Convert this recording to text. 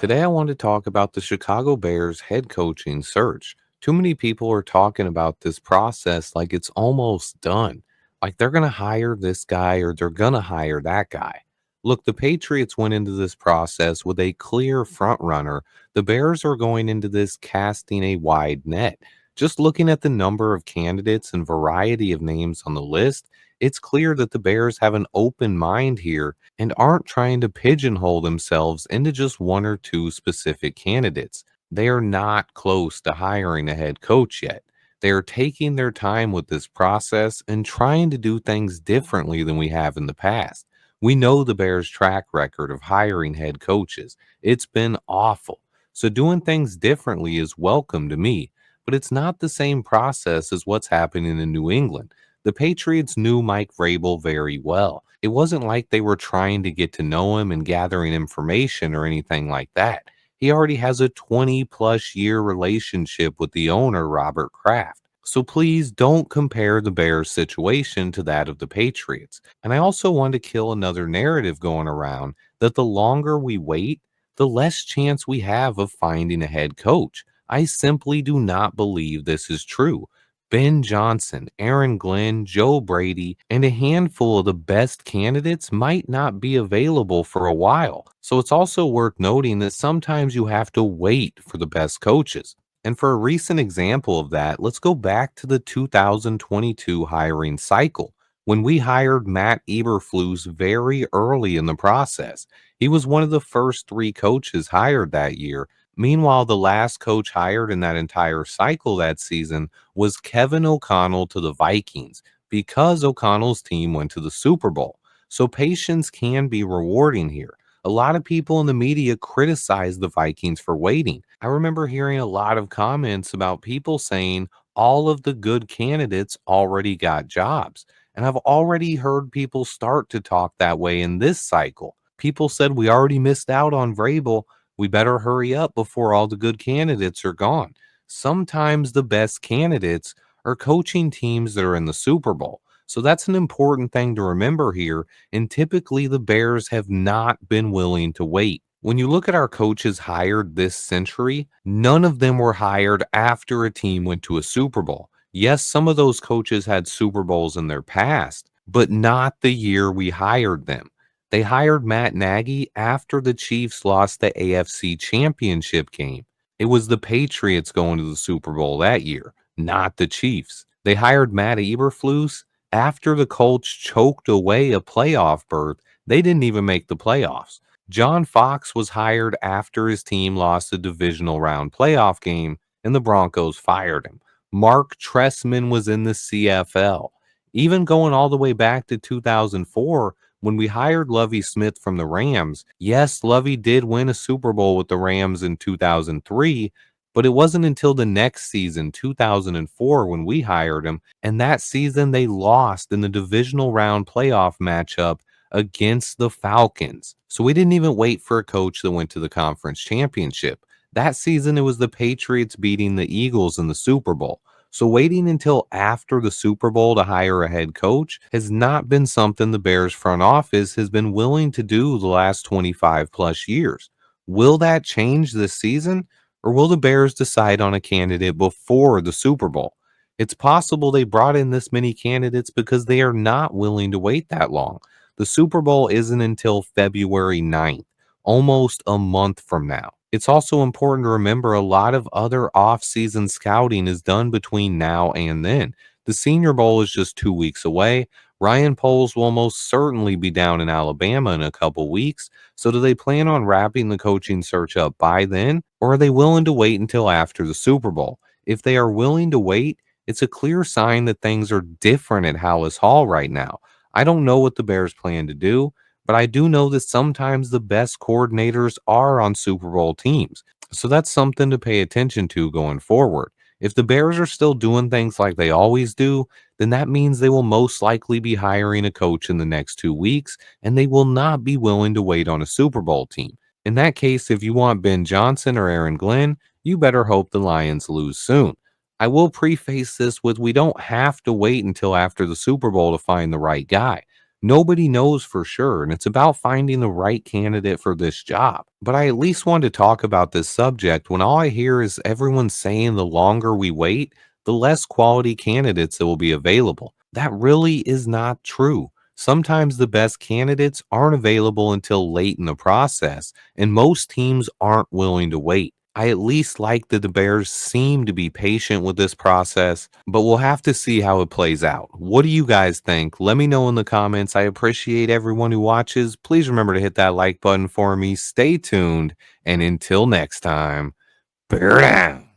Today, I want to talk about the Chicago Bears head coaching search. Too many people are talking about this process like it's almost done, like they're going to hire this guy or they're going to hire that guy. Look, the Patriots went into this process with a clear front runner. The Bears are going into this casting a wide net. Just looking at the number of candidates and variety of names on the list, it's clear that the Bears have an open mind here and aren't trying to pigeonhole themselves into just one or two specific candidates. They are not close to hiring a head coach yet. They are taking their time with this process and trying to do things differently than we have in the past. We know the Bears' track record of hiring head coaches. It's been awful. So doing things differently is welcome to me, but it's not the same process as what's happening in New England. The Patriots knew Mike Vrabel very well. It wasn't like they were trying to get to know him and gathering information or anything like that. He already has a 20-plus year relationship with the owner, Robert Kraft. So please don't compare the Bears' situation to that of the Patriots. And I also want to kill another narrative going around that the longer we wait, the less chance we have of finding a head coach. I simply do not believe this is true. Ben Johnson, Aaron Glenn, Joe Brady, and a handful of the best candidates might not be available for a while. So it's also worth noting that sometimes you have to wait for the best coaches. And for a recent example of that, let's go back to the 2022 hiring cycle when we hired Matt Eberflus very early in the process. He was one of the first three coaches hired that year. Meanwhile, the last coach hired in that entire cycle that season was Kevin O'Connell to the Vikings because O'Connell's team went to the Super Bowl. So patience can be rewarding here. A lot of people in the media criticize the Vikings for waiting. I remember hearing a lot of comments about people saying all of the good candidates already got jobs. And I've already heard people start to talk that way in this cycle. People said we already missed out on Vrabel. We better hurry up before all the good candidates are gone. Sometimes the best candidates are coaching teams that are in the Super Bowl. So that's an important thing to remember here. And typically, the Bears have not been willing to wait. When you look at our coaches hired this century, none of them were hired after a team went to a Super Bowl. Yes, some of those coaches had Super Bowls in their past, but not the year we hired them. They hired Matt Nagy after the Chiefs lost the AFC Championship game. It was the Patriots going to the Super Bowl that year, not the Chiefs. They hired Matt Eberflus after the Colts choked away a playoff berth. They didn't even make the playoffs. John Fox was hired after his team lost a divisional round playoff game and the Broncos fired him. Mark Trestman was in the CFL. Even going all the way back to 2004, when we hired Lovey Smith from the Rams, yes, Lovey did win a Super Bowl with the Rams in 2003, but it wasn't until the next season, 2004, when we hired him. And that season, they lost in the divisional round playoff matchup against the Falcons. So we didn't even wait for a coach that went to the conference championship. That season, it was the Patriots beating the Eagles in the Super Bowl. So waiting until after the Super Bowl to hire a head coach has not been something the Bears front office has been willing to do the last 25 plus years. Will that change this season, or will the Bears decide on a candidate before the Super Bowl? It's possible they brought in this many candidates because they are not willing to wait that long. The Super Bowl isn't until February 9th, almost a month from now. It's also important to remember a lot of other off-season scouting is done between now and then. The Senior Bowl is just 2 weeks away. Ryan Poles will almost certainly be down in Alabama in a couple weeks. So do they plan on wrapping the coaching search up by then, or are they willing to wait until after the Super Bowl? If they are willing to wait, it's a clear sign that things are different at Hallis Hall right now. I don't know what the Bears plan to do, but I do know that sometimes the best coordinators are on Super Bowl teams. So that's something to pay attention to going forward. If the Bears are still doing things like they always do, then that means they will most likely be hiring a coach in the next 2 weeks, and they will not be willing to wait on a Super Bowl team. In that case, if you want Ben Johnson or Aaron Glenn, you better hope the Lions lose soon. I will preface this with we don't have to wait until after the Super Bowl to find the right guy. Nobody knows for sure, and it's about finding the right candidate for this job. But I at least want to talk about this subject when all I hear is everyone saying the longer we wait, the less quality candidates that will be available. That really is not true. Sometimes the best candidates aren't available until late in the process, and most teams aren't willing to wait. I at least like that the Bears seem to be patient with this process, but we'll have to see how it plays out. What do you guys think? Let me know in the comments. I appreciate everyone who watches. Please remember to hit that like button for me. Stay tuned, and until next time, bear down.